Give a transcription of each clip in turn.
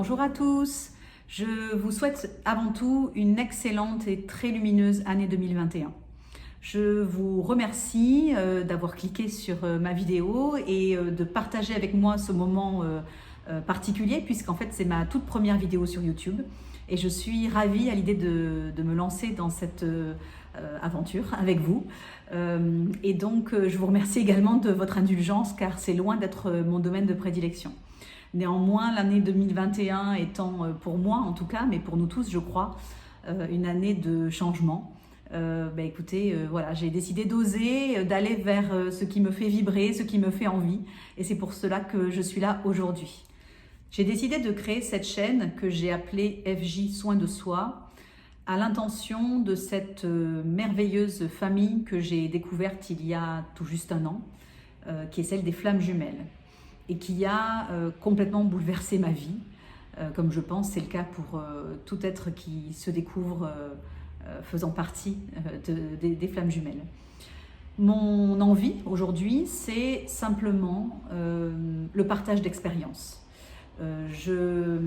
bonjour à tous. Je vous souhaite avant tout une excellente et très lumineuse année 2021. Je vous remercie d'avoir cliqué sur ma vidéo et de partager avec moi ce moment particulier, puisqu'en fait c'est ma toute première vidéo sur YouTube. Et je suis ravie à l'idée de me lancer dans cette aventure avec vous. Et donc je vous remercie également de votre indulgence, car c'est loin d'être mon domaine de prédilection. Néanmoins, l'année 2021 étant, pour moi en tout cas, mais pour nous tous je crois, une année de changement. Écoutez, voilà, j'ai décidé d'oser, d'aller vers ce qui me fait vibrer, ce qui me fait envie, et c'est pour cela que je suis là aujourd'hui. J'ai décidé de créer cette chaîne que j'ai appelée FJ Soin de Soi, à l'intention de cette merveilleuse famille que j'ai découverte il y a tout juste un an, qui est celle des flammes jumelles, et qui a complètement bouleversé ma vie, comme je pense c'est le cas pour tout être qui se découvre faisant partie des flammes jumelles. Mon envie aujourd'hui, c'est simplement le partage d'expériences. Je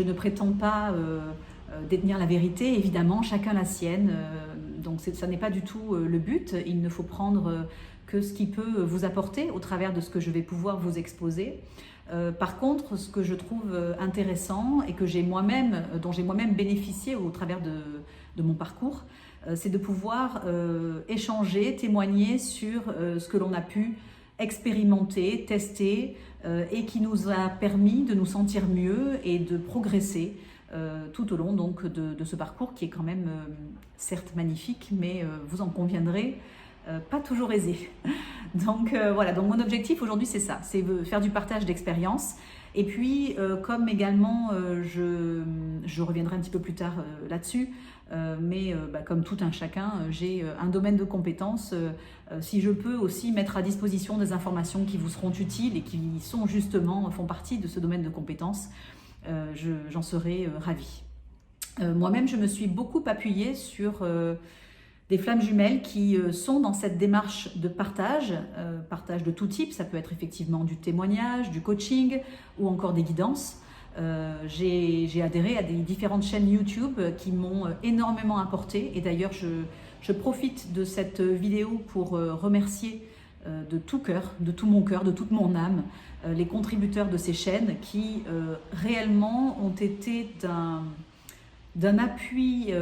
ne prétends pas détenir la vérité, évidemment, chacun la sienne, donc ça n'est pas du tout le but. Il ne faut prendre que ce qui peut vous apporter au travers de ce que je vais pouvoir vous exposer. Par contre, ce que je trouve intéressant et que dont j'ai moi-même bénéficié au travers de mon parcours, c'est de pouvoir échanger, témoigner sur ce que l'on a pu expérimenter, tester et qui nous a permis de nous sentir mieux et de progresser tout au long donc, de ce parcours qui est quand même certes magnifique, mais vous en conviendrez, pas toujours aisé. Donc voilà, donc mon objectif aujourd'hui c'est ça, c'est faire du partage d'expérience. Et puis comme également, je reviendrai un petit peu plus tard là-dessus, mais comme tout un chacun, j'ai un domaine de compétences. Si je peux aussi mettre à disposition des informations qui vous seront utiles et qui font partie de ce domaine de compétences, j'en serai ravie. Moi-même, je me suis beaucoup appuyée sur des flammes jumelles qui sont dans cette démarche de partage de tout type. Ça peut être effectivement du témoignage, du coaching ou encore des guidances. J'ai adhéré à des différentes chaînes YouTube qui m'ont énormément apporté, et d'ailleurs je profite de cette vidéo pour remercier de tout cœur, de tout mon cœur, de toute mon âme, les contributeurs de ces chaînes qui réellement ont été d'un appui,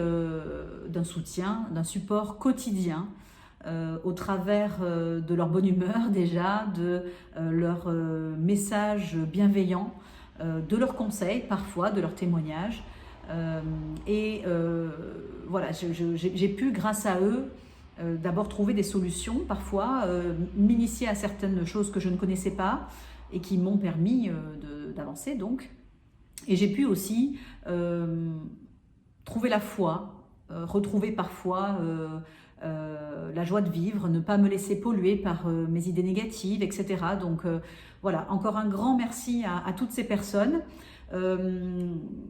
d'un soutien, d'un support quotidien au travers de leur bonne humeur déjà, de leurs messages bienveillants, de leurs conseils parfois, de leurs témoignages. Voilà, j'ai pu grâce à eux d'abord trouver des solutions parfois, m'initier à certaines choses que je ne connaissais pas et qui m'ont permis d'avancer donc. Et j'ai pu aussi trouver la foi, retrouver parfois la joie de vivre, ne pas me laisser polluer par mes idées négatives, etc. Donc voilà, encore un grand merci à toutes ces personnes.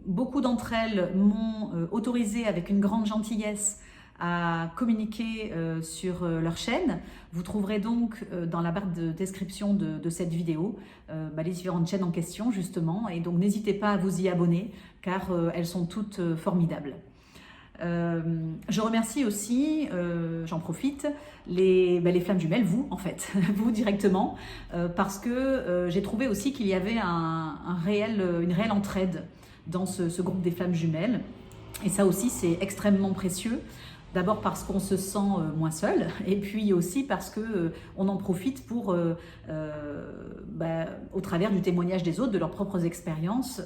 Beaucoup d'entre elles m'ont autorisé avec une grande gentillesse à communiquer sur leur chaîne. Vous trouverez donc dans la barre de description de cette vidéo les différentes chaînes en question justement, et donc n'hésitez pas à vous y abonner car elles sont toutes formidables. Je remercie aussi, j'en profite, les flammes jumelles, vous en fait, vous directement, parce que j'ai trouvé aussi qu'il y avait une réelle entraide dans ce groupe des flammes jumelles, et ça aussi c'est extrêmement précieux. D'abord parce qu'on se sent moins seul, et puis aussi parce qu'on en profite pour, au travers du témoignage des autres, de leurs propres expériences,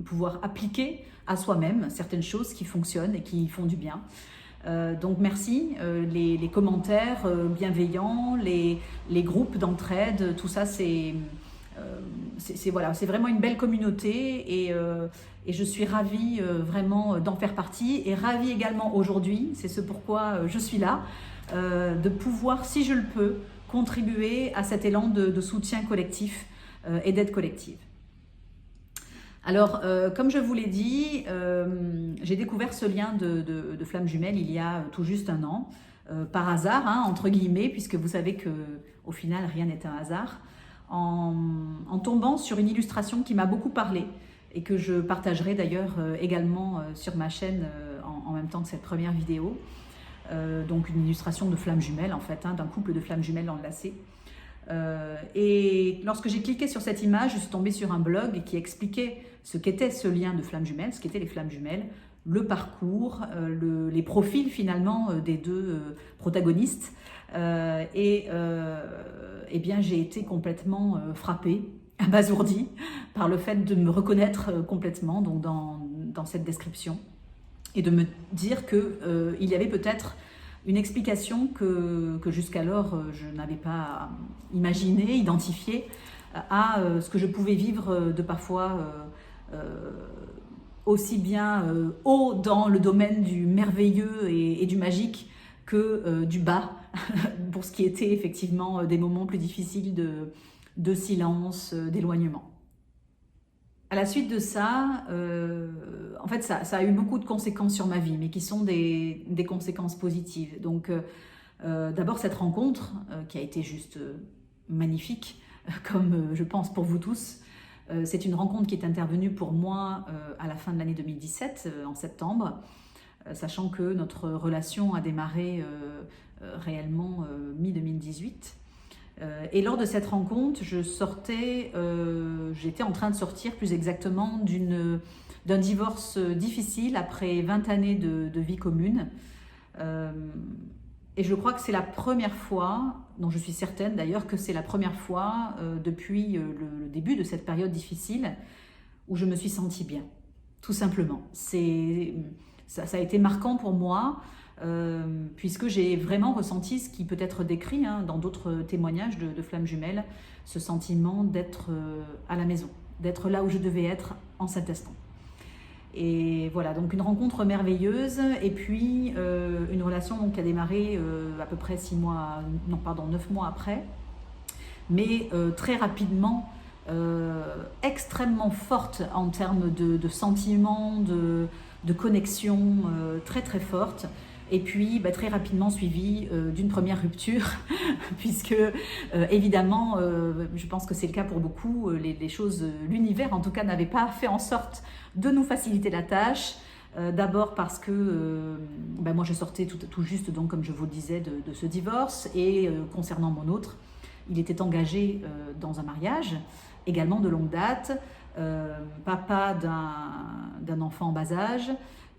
pouvoir appliquer à soi-même certaines choses qui fonctionnent et qui font du bien. Donc merci, les commentaires bienveillants, les groupes d'entraide, tout ça c'est vraiment une belle communauté, et je suis ravie vraiment d'en faire partie, et ravie également aujourd'hui, c'est ce pourquoi je suis là, de pouvoir, si je le peux, contribuer à cet élan de soutien collectif et d'aide collective. Alors, comme je vous l'ai dit, j'ai découvert ce lien de flammes jumelles il y a tout juste un an, par hasard, hein, entre guillemets, puisque vous savez qu'au final, rien n'est un hasard, en tombant sur une illustration qui m'a beaucoup parlé et que je partagerai d'ailleurs également sur ma chaîne en même temps que cette première vidéo. Donc une illustration de flammes jumelles en fait, d'un couple de flammes jumelles enlacées. Et lorsque j'ai cliqué sur cette image, je suis tombée sur un blog qui expliquait ce qu'était ce lien de flammes jumelles, ce qu'étaient les flammes jumelles, le parcours, les profils finalement des deux protagonistes. Et bien j'ai été complètement frappée, abasourdie par le fait de me reconnaître complètement donc dans cette description et de me dire qu'il y avait peut-être une explication que jusqu'alors je n'avais pas imaginé, identifié à ce que je pouvais vivre de parfois aussi bien haut dans le domaine du merveilleux et du magique que du bas pour ce qui était effectivement des moments plus difficiles de silence, d'éloignement. À la suite de ça, en fait, ça a eu beaucoup de conséquences sur ma vie, mais qui sont des conséquences positives. Donc, d'abord, cette rencontre, qui a été juste magnifique, comme je pense pour vous tous. C'est une rencontre qui est intervenue pour moi à la fin de l'année 2017, en septembre, sachant que notre relation a démarré réellement mi-2018. Et lors de cette rencontre, j'étais en train de sortir plus exactement d'un divorce difficile après 20 années de vie commune. Et je crois que c'est la première fois, dont je suis certaine d'ailleurs, que c'est la première fois depuis le début de cette période difficile où je me suis sentie bien, tout simplement. Ça a été marquant pour moi. Puisque j'ai vraiment ressenti ce qui peut être décrit dans d'autres témoignages de flammes jumelles, ce sentiment d'être à la maison, d'être là où je devais être en cet instant. Et voilà, donc une rencontre merveilleuse, et puis une relation donc, qui a démarré à peu près 9 mois après, mais très rapidement, extrêmement forte en termes de sentiments, de connexion, très très forte. Et puis très rapidement suivi d'une première rupture, puisque évidemment, je pense que c'est le cas pour beaucoup, les choses, l'univers en tout cas n'avait pas fait en sorte de nous faciliter la tâche. D'abord parce que moi je sortais tout juste, donc, comme je vous le disais, de ce divorce, et concernant mon autre, il était engagé dans un mariage, également de longue date, papa d'un enfant en bas âge.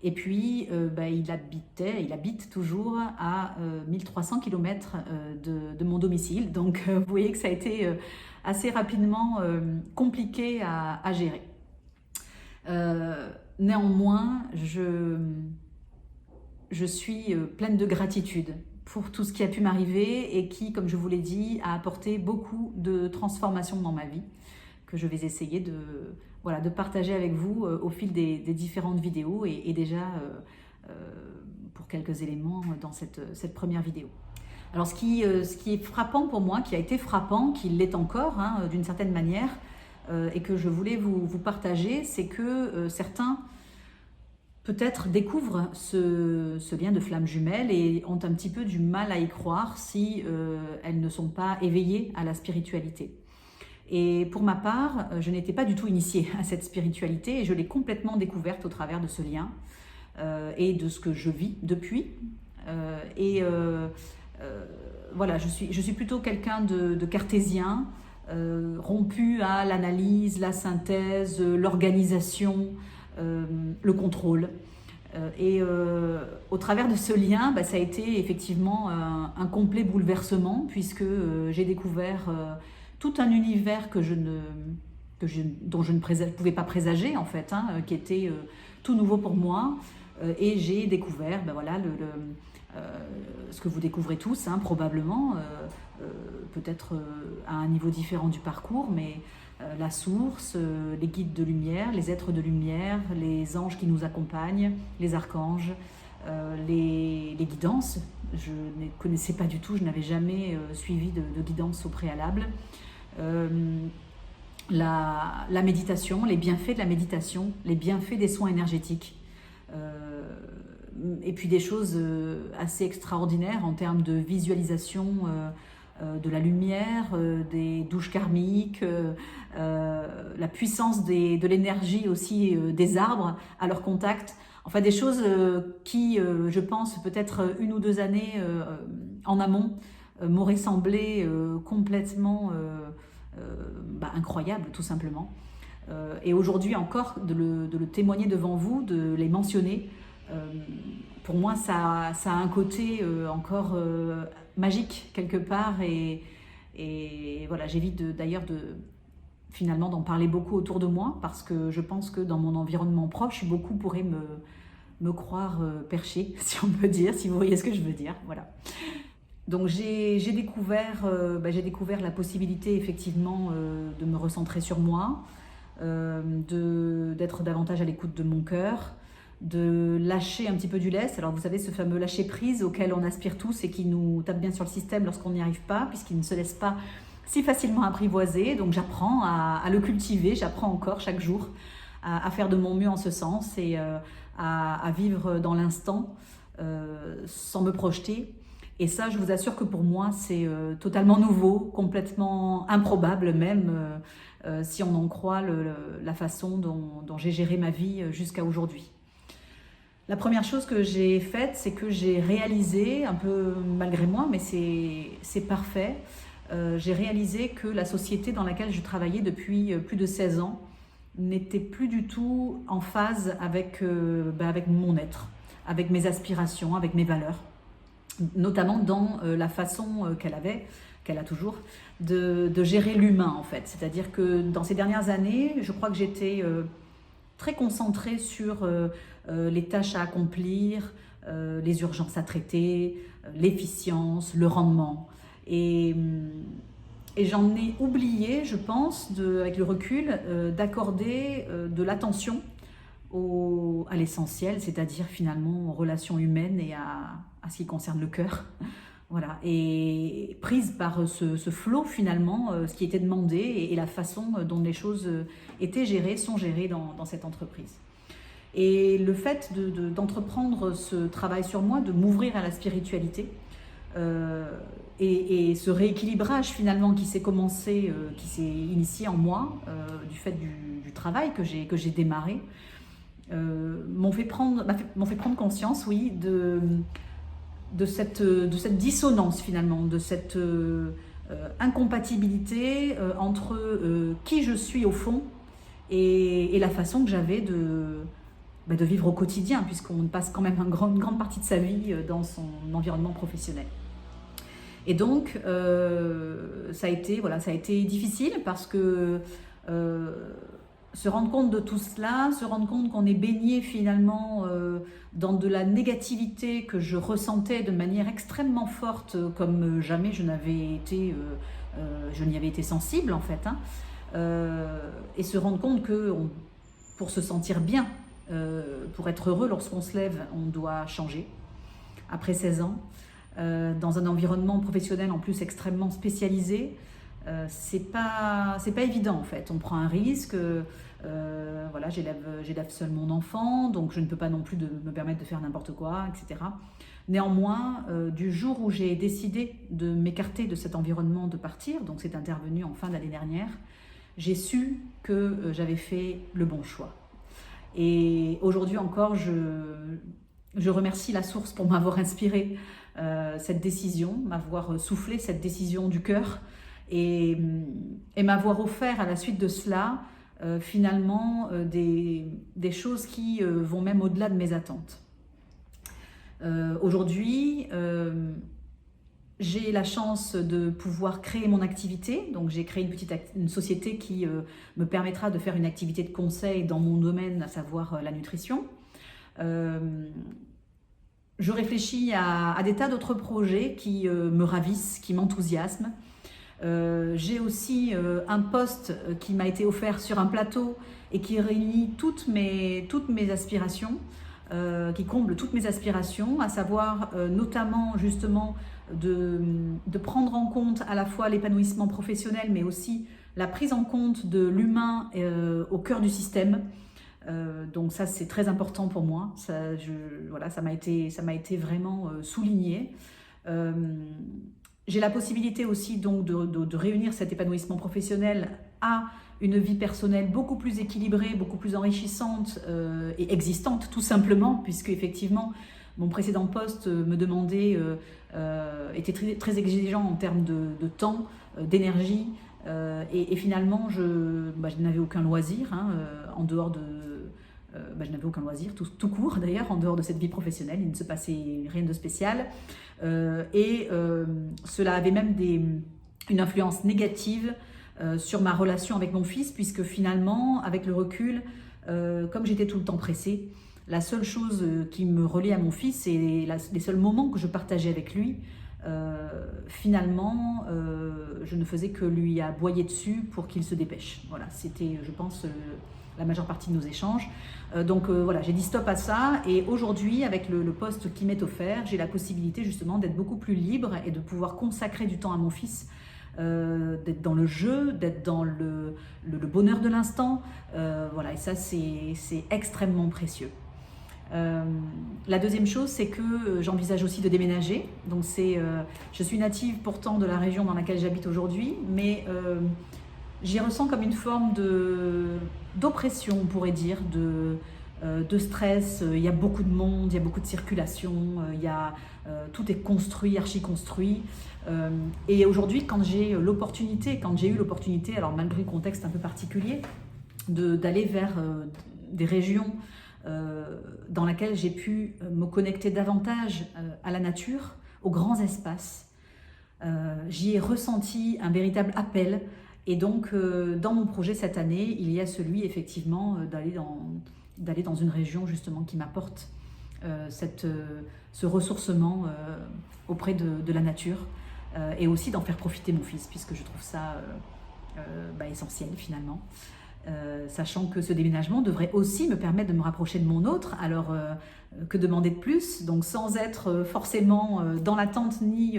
Et puis, il habite toujours à 1300 km de mon domicile. Donc, vous voyez que ça a été assez rapidement compliqué à gérer. Néanmoins, je suis pleine de gratitude pour tout ce qui a pu m'arriver et qui, comme je vous l'ai dit, a apporté beaucoup de transformations dans ma vie, que je vais essayer de partager avec vous au fil des différentes vidéos et déjà pour quelques éléments dans cette première vidéo. Alors ce qui est frappant pour moi, qui a été frappant, qui l'est encore d'une certaine manière, et que je voulais vous partager, c'est que certains peut-être découvrent ce lien de flammes jumelles et ont un petit peu du mal à y croire si elles ne sont pas éveillées à la spiritualité. Et pour ma part, je n'étais pas du tout initiée à cette spiritualité et je l'ai complètement découverte au travers de ce lien et de ce que je vis depuis. Voilà, je suis plutôt quelqu'un de cartésien, rompu à l'analyse, la synthèse, l'organisation, le contrôle. Au travers de ce lien, ça a été effectivement un complet bouleversement, puisque j'ai découvert tout un univers dont je ne pouvais pas présager en fait, qui était tout nouveau pour moi, et j'ai découvert ce que vous découvrez tous probablement, peut-être à un niveau différent du parcours, mais la source, les guides de lumière, les êtres de lumière, les anges qui nous accompagnent, les archanges, les guidances. Je ne connaissais pas du tout, je n'avais jamais suivi de guidance au préalable. La méditation, les bienfaits de la méditation, les bienfaits des soins énergétiques, et puis des choses assez extraordinaires en termes de visualisation de la lumière, des douches karmiques, la puissance de l'énergie aussi des arbres à leur contact. Enfin, des choses qui, je pense, peut-être 1 ou 2 années en amont, m'auraient semblé complètement incroyables, tout simplement. Et aujourd'hui encore, de le témoigner devant vous, de les mentionner, pour moi, ça a un côté encore magique quelque part. Et voilà, j'évite d'ailleurs finalement d'en parler beaucoup autour de moi, parce que je pense que dans mon environnement proche, beaucoup pourraient me croire perché, si on peut dire, si vous voyez ce que je veux dire. Voilà. Donc j'ai découvert la possibilité effectivement de me recentrer sur moi, d'être davantage à l'écoute de mon cœur, de lâcher un petit peu du lest. Alors vous savez, ce fameux lâcher prise auquel on aspire tous et qui nous tape bien sur le système lorsqu'on n'y arrive pas, puisqu'il ne se laisse pas si facilement apprivoiser. Donc j'apprends à le cultiver, j'apprends encore chaque jour à faire de mon mieux en ce sens, et à vivre dans l'instant sans me projeter. Et ça, je vous assure que pour moi, c'est totalement nouveau, complètement improbable même, si on en croit la façon dont j'ai géré ma vie jusqu'à aujourd'hui. La première chose que j'ai faite, c'est que j'ai réalisé, un peu malgré moi, mais c'est parfait, j'ai réalisé que la société dans laquelle je travaillais depuis plus de 16 ans n'était plus du tout en phase avec mon être, avec mes aspirations, avec mes valeurs, notamment dans la façon qu'elle a toujours, de gérer l'humain en fait. C'est-à-dire que dans ces dernières années, je crois que j'étais très concentrée sur les tâches à accomplir, les urgences à traiter, l'efficience, le rendement. Et j'en ai oublié, je pense, avec le recul, d'accorder de l'attention à l'essentiel, c'est-à-dire finalement aux relations humaines et à ce qui concerne le cœur. Voilà. Et prise par ce flot finalement, ce qui était demandé et la façon dont les choses étaient gérées, sont gérées dans cette entreprise. Et le fait d'entreprendre ce travail sur moi, de m'ouvrir à la spiritualité, et ce rééquilibrage finalement qui s'est initié en moi, du fait du travail que j'ai démarré, m'ont fait prendre conscience, oui, de cette dissonance finalement, de cette incompatibilité entre qui je suis au fond et la façon que j'avais de vivre au quotidien, puisqu'on passe quand même une grande partie de sa vie dans son environnement professionnel. Et donc, ça a été difficile, parce que se rendre compte de tout cela, se rendre compte qu'on est baigné finalement dans de la négativité que je ressentais de manière extrêmement forte, comme jamais je n'y avais été sensible en fait, hein. Et se rendre compte que pour se sentir bien, pour être heureux lorsqu'on se lève, on doit changer. Après 16 ans, dans un environnement professionnel en plus extrêmement spécialisé, c'est pas évident en fait. On prend un risque. Voilà, j'élève seul mon enfant, donc je ne peux pas non plus me permettre de faire n'importe quoi, etc. Néanmoins, du jour où j'ai décidé de m'écarter de cet environnement, de partir, donc c'est intervenu en fin d'année dernière, j'ai su que j'avais fait le bon choix. Et aujourd'hui encore, je remercie la source pour m'avoir inspiré cette décision, m'avoir soufflé cette décision du cœur, et m'avoir offert à la suite de cela finalement des choses qui vont même au-delà de mes attentes. Aujourd'hui, j'ai la chance de pouvoir créer mon activité. Donc j'ai créé une société qui me permettra de faire une activité de conseil dans mon domaine, à savoir la nutrition. Je réfléchis à des tas d'autres projets qui me ravissent, qui m'enthousiasment. J'ai aussi un poste qui m'a été offert sur un plateau et qui réunit toutes mes aspirations, qui comble toutes mes aspirations, à savoir notamment justement de prendre en compte à la fois l'épanouissement professionnel, mais aussi la prise en compte de l'humain au cœur du système. Donc ça, c'est très important pour moi. Ça m'a été vraiment souligné. J'ai la possibilité aussi donc de réunir cet épanouissement professionnel à une vie personnelle beaucoup plus équilibrée, beaucoup plus enrichissante et existante tout simplement, puisque effectivement mon précédent poste me demandait, était très exigeant en termes de temps, d'énergie, et finalement je n'avais aucun loisir en dehors de... je n'avais aucun loisir, tout court d'ailleurs, en dehors de cette vie professionnelle, il ne se passait rien de spécial. Cela avait même une influence négative sur ma relation avec mon fils, puisque finalement, avec le recul, comme j'étais tout le temps pressée, la seule chose qui me reliait à mon fils et les seuls moments que je partageais avec lui, finalement, je ne faisais que lui aboyer dessus pour qu'il se dépêche. Voilà, c'était, je pense, la majeure partie de nos échanges. Voilà, j'ai dit stop à ça, et aujourd'hui, avec le poste qui m'est offert, j'ai la possibilité justement d'être beaucoup plus libre et de pouvoir consacrer du temps à mon fils, d'être dans le jeu, d'être dans le bonheur de l'instant. Voilà, et ça, c'est extrêmement précieux. La deuxième chose, c'est que j'envisage aussi de déménager. Donc je suis native pourtant de la région dans laquelle j'habite aujourd'hui, mais j'y ressens comme une forme d'oppression, on pourrait dire, de stress. Il y a beaucoup de monde, il y a beaucoup de circulation, tout est construit, archi-construit. Et aujourd'hui, quand j'ai eu l'opportunité, alors malgré le contexte un peu particulier, d'aller vers des régions dans laquelle j'ai pu me connecter davantage à la nature, aux grands espaces. J'y ai ressenti un véritable appel, et donc dans mon projet cette année, il y a celui effectivement d'aller dans une région justement qui m'apporte ce ressourcement auprès de la nature, et aussi d'en faire profiter mon fils, puisque je trouve ça essentiel finalement. Sachant que ce déménagement devrait aussi me permettre de me rapprocher de mon autre, alors que demander de plus, donc sans être forcément dans l'attente ni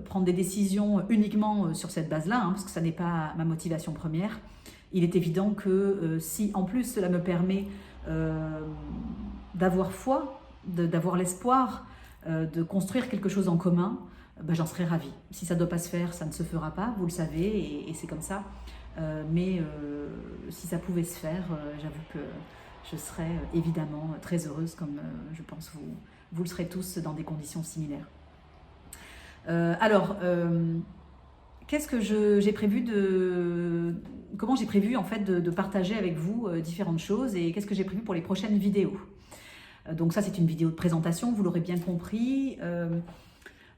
prendre des décisions uniquement sur cette base-là, parce que ça n'est pas ma motivation première. Il est évident que si en plus cela me permet d'avoir foi, d'avoir l'espoir de construire quelque chose en commun, j'en serais ravie. Si ça ne doit pas se faire, ça ne se fera pas, vous le savez, et c'est comme ça. Mais si ça pouvait se faire, j'avoue que je serais évidemment très heureuse, comme je pense vous le serez tous dans des conditions similaires. Qu'est-ce que j'ai prévu comment j'ai prévu en fait de partager avec vous différentes choses, et qu'est-ce que j'ai prévu pour les prochaines vidéos. Donc ça, c'est une vidéo de présentation, vous l'aurez bien compris.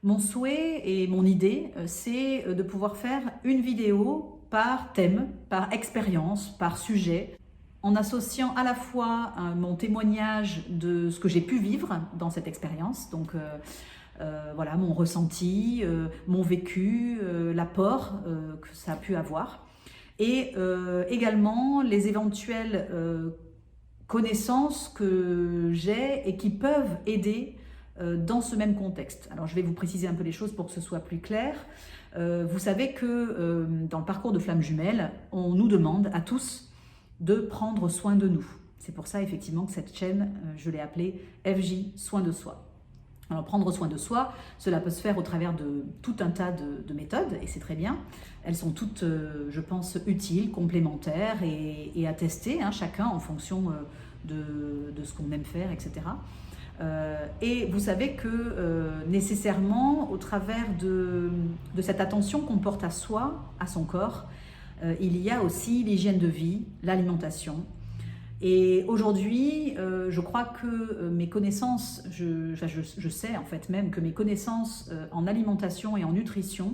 Mon souhait et mon idée, c'est de pouvoir faire une vidéo par thème, par expérience, par sujet, en associant à la fois mon témoignage de ce que j'ai pu vivre dans cette expérience, donc voilà, mon ressenti, mon vécu, l'apport que ça a pu avoir, et également les éventuelles connaissances que j'ai et qui peuvent aider dans ce même contexte. Alors je vais vous préciser un peu les choses pour que ce soit plus clair. Vous savez que dans le parcours de Flammes Jumelles, on nous demande à tous de prendre soin de nous. C'est pour ça effectivement que cette chaîne, je l'ai appelée FJ Soin de Soi. Alors prendre soin de soi, cela peut se faire au travers de tout un tas de méthodes, et c'est très bien. Elles sont toutes, je pense, utiles, complémentaires et à tester, chacun en fonction de ce qu'on aime faire, etc. Et vous savez que nécessairement, au travers de cette attention qu'on porte à soi, à son corps, il y a aussi l'hygiène de vie, l'alimentation. Et aujourd'hui, je crois que mes connaissances, je sais en fait même que mes connaissances en alimentation et en nutrition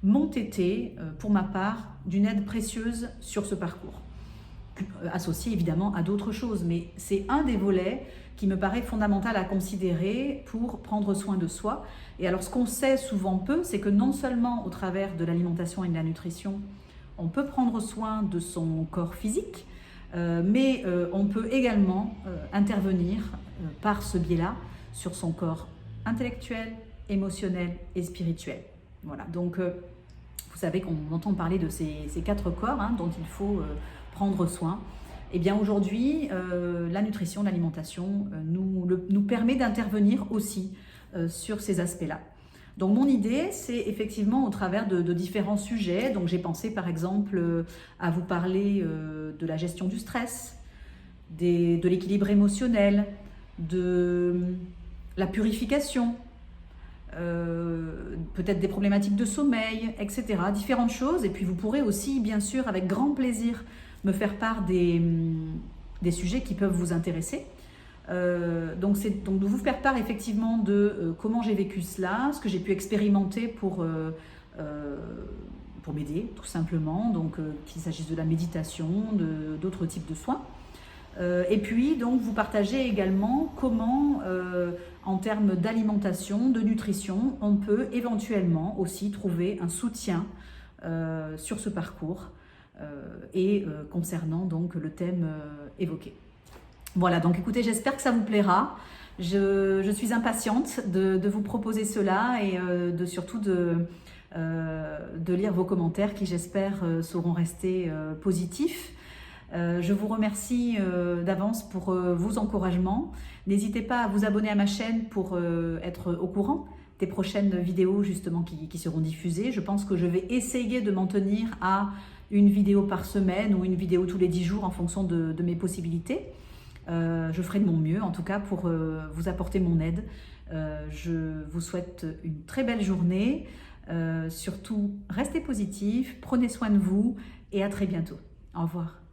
m'ont été, pour ma part, d'une aide précieuse sur ce parcours. Associé évidemment à d'autres choses, mais c'est un des volets qui me paraît fondamental à considérer pour prendre soin de soi. Et alors ce qu'on sait souvent peu, c'est que non seulement au travers de l'alimentation et de la nutrition, on peut prendre soin de son corps physique, mais on peut également intervenir par ce biais-là sur son corps intellectuel, émotionnel et spirituel. Voilà, donc vous savez qu'on entend parler de ces 4 corps dont il faut prendre soin. Eh bien aujourd'hui, la nutrition, l'alimentation nous permet d'intervenir aussi sur ces aspects-là. Donc mon idée, c'est effectivement au travers de différents sujets. Donc j'ai pensé par exemple à vous parler de la gestion du stress, de l'équilibre émotionnel, de la purification, peut-être des problématiques de sommeil, etc. Différentes choses. Et puis vous pourrez aussi, bien sûr, avec grand plaisir, me faire part des sujets qui peuvent vous intéresser. Donc de vous faire part effectivement de comment j'ai vécu cela, ce que j'ai pu expérimenter pour m'aider tout simplement, donc qu'il s'agisse de la méditation, d'autres types de soins. Et puis donc vous partagez également comment en termes d'alimentation, de nutrition, on peut éventuellement aussi trouver un soutien sur ce parcours concernant donc le thème évoqué. Voilà, donc écoutez, j'espère que ça vous plaira. Je suis impatiente de vous proposer cela et surtout de lire vos commentaires qui, j'espère, sauront rester positifs. Je vous remercie d'avance pour vos encouragements. N'hésitez pas à vous abonner à ma chaîne pour être au courant des prochaines vidéos justement qui seront diffusées. Je pense que je vais essayer de m'en tenir à une vidéo par semaine ou une vidéo tous les 10 jours en fonction de mes possibilités. Je ferai de mon mieux en tout cas pour vous apporter mon aide. Je vous souhaite une très belle journée. Surtout, restez positifs, prenez soin de vous et à très bientôt. Au revoir.